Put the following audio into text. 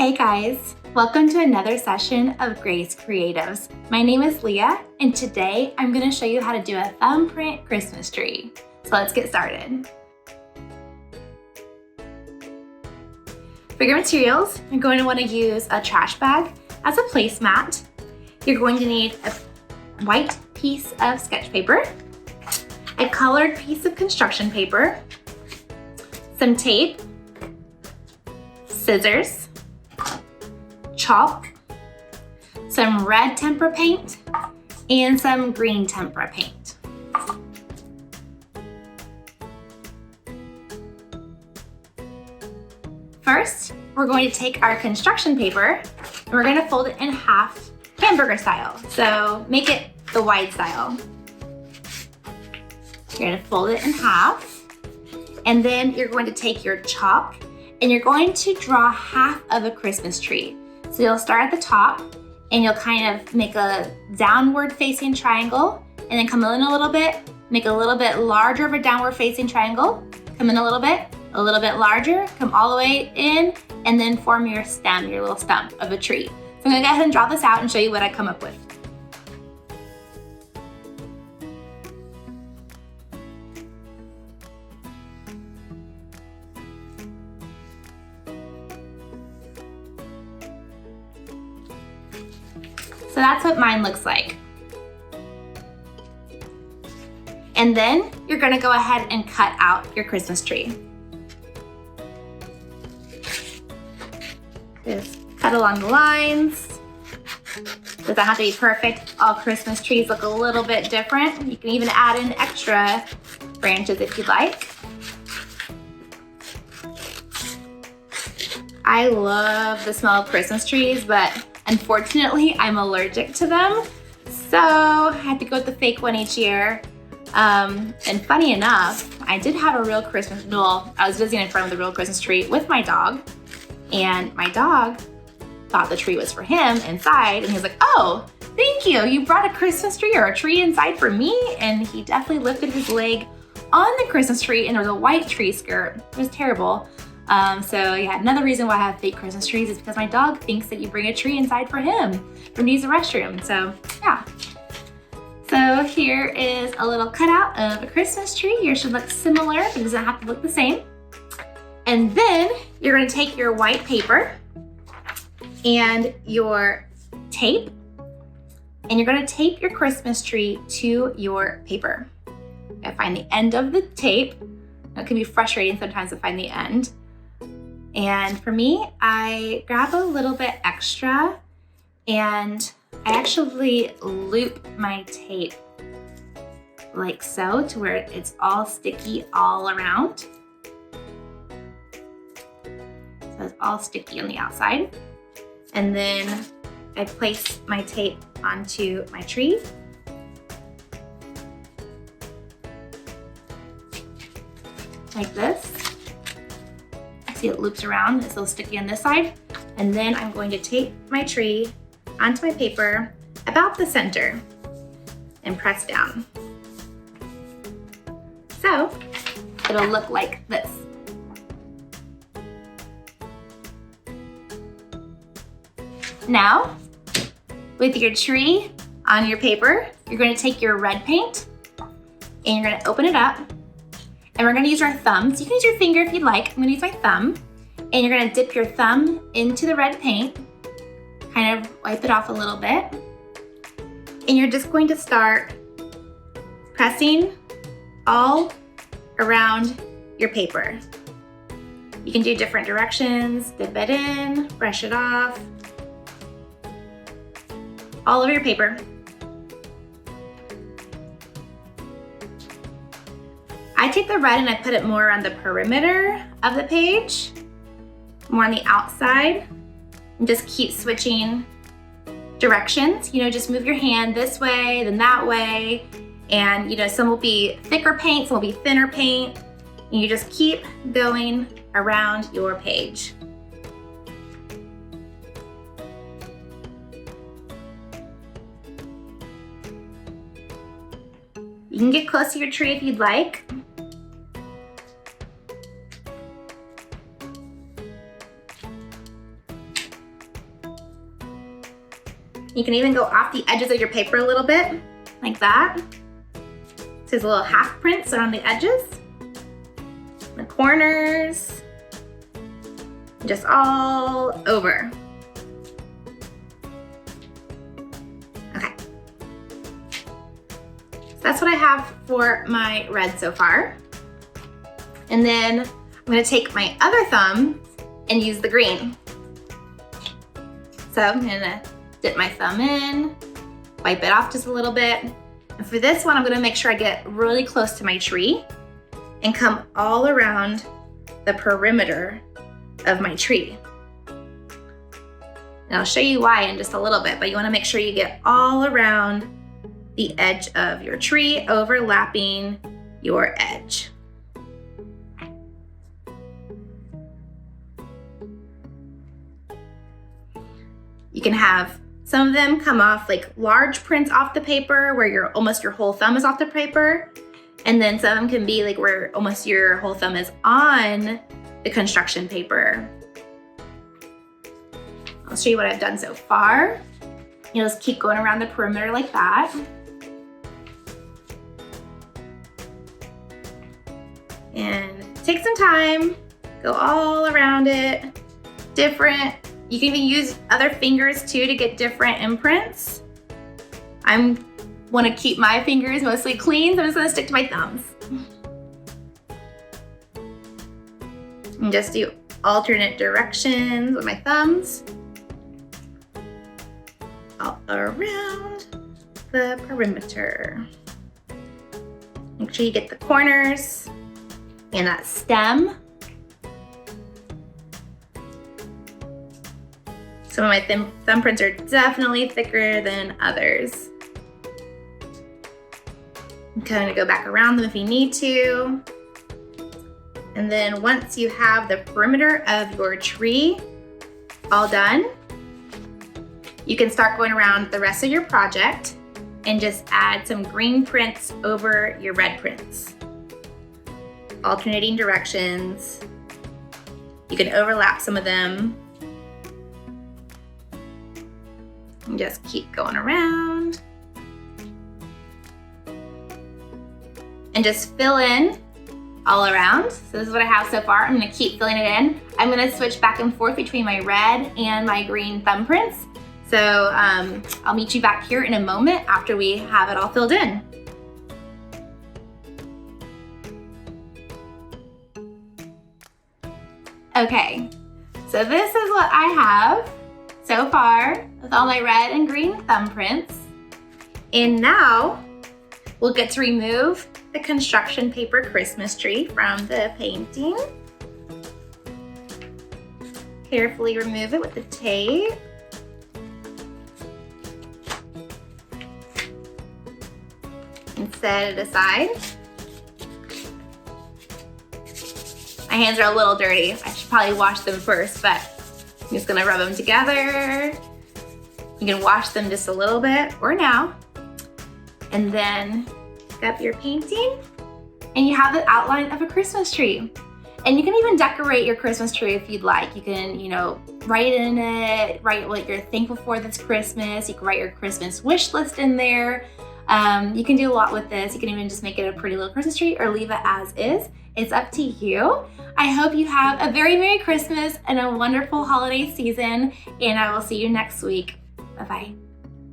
Hey guys, welcome to another session of Grace Creatives. My name is Leah, and today I'm going to show you how to do a thumbprint Christmas tree. So let's get started. For your materials, you're going to want to use a trash bag as a placemat. You're going to need a white piece of sketch paper, a colored piece of construction paper, some tape, scissors, chalk, some red tempera paint, and some green tempera paint. First, we're going to take our construction paper and we're going to fold it in half, hamburger style. So make it the wide style. You're going to fold it in half, and then you're going to take your chalk and you're going to draw half of a Christmas tree. So you'll start at the top and you'll kind of make a downward facing triangle and then come in a little bit, make a little bit larger of a downward facing triangle, come in a little bit larger, come all the way in, and then form your stem, your little stump of a tree. So I'm gonna go ahead and draw this out and show you what I come up with. So that's what mine looks like. And then you're gonna go ahead and cut out your Christmas tree. Just cut along the lines. Doesn't have to be perfect. All Christmas trees look a little bit different. You can even add in extra branches if you'd like. I love the smell of Christmas trees, but unfortunately, I'm allergic to them, so I have to go with the fake one each year. And funny enough, I did have a real Christmas, well, I was visiting in front of the real Christmas tree with my dog, and my dog thought the tree was for him inside, and he was like, "Oh, thank you, you brought a Christmas tree or a tree inside for me?" And he definitely lifted his leg on the Christmas tree, and there was a white tree skirt. It was terrible. So yeah, another reason why I have fake Christmas trees is because my dog thinks that you bring a tree inside for him when he uses the restroom. So yeah. So here is a little cutout of a Christmas tree. Yours should look similar, but it doesn't have to look the same. And then you're gonna take your white paper and your tape, and you're gonna tape your Christmas tree to your paper. You gotta find the end of the tape. It can be frustrating sometimes to find the end. And for me, I grab a little bit extra and I actually loop my tape like so to where it's all sticky all around. So it's all sticky on the outside. And then I place my tape onto my tree. Like this. See, it loops around, it's a little sticky on this side. And then I'm going to tape my tree onto my paper about the center and press down. So it'll look like this. Now, with your tree on your paper, you're going to take your red paint and you're going to open it up. And we're gonna use our thumbs. You can use your finger if you'd like. I'm gonna use my thumb. And you're gonna dip your thumb into the red paint, kind of wipe it off a little bit. And you're just going to start pressing all around your paper. You can do different directions, dip it in, brush it off, all over your paper. I take the red and I put it more on the perimeter of the page, more on the outside, and just keep switching directions. You know, just move your hand this way, then that way, and you know, some will be thicker paint, some will be thinner paint, and you just keep going around your page. You can get close to your tree if you'd like. You can even go off the edges of your paper a little bit, like that. So there's little half prints around the edges, the corners, just all over. Okay. So that's what I have for my red so far. And then I'm gonna take my other thumb and use the green. So I'm gonna dip my thumb in, wipe it off just a little bit. And for this one, I'm gonna make sure I get really close to my tree and come all around the perimeter of my tree. And I'll show you why in just a little bit, but you wanna make sure you get all around the edge of your tree, overlapping your edge. You can have some of them come off like large prints off the paper where almost your whole thumb is off the paper. And then some of them can be like where almost your whole thumb is on the construction paper. I'll show you what I've done so far. You'll just keep going around the perimeter like that. And take some time, go all around it, different. You can even use other fingers too to get different imprints. I want to keep my fingers mostly clean, so I'm just going to stick to my thumbs. And just do alternate directions with my thumbs all around the perimeter. Make sure you get the corners and that stem. Some of my thumbprints are definitely thicker than others. You kind of go back around them if you need to. And then once you have the perimeter of your tree all done, you can start going around the rest of your project and just add some green prints over your red prints. Alternating directions. You can overlap some of them. And just keep going around. And just fill in all around. So this is what I have so far. I'm gonna keep filling it in. I'm gonna switch back and forth between my red and my green thumbprints. So I'll meet you back here in a moment after we have it all filled in. Okay, so this is what I have so far with all my red and green thumbprints. And now we'll get to remove the construction paper Christmas tree from the painting. Carefully remove it with the tape. And set it aside. My hands are a little dirty. I should probably wash them first, but I'm just gonna rub them together. You can wash them just a little bit, or now. And then pick up your painting, and you have the outline of a Christmas tree. And you can even decorate your Christmas tree if you'd like. You can, write in it, write what you're thankful for this Christmas. You can write your Christmas wish list in there. You can do a lot with this. You can even just make it a pretty little Christmas tree or leave it as is. It's up to you. I hope you have a very Merry Christmas and a wonderful holiday season, and I will see you next week. Bye-bye.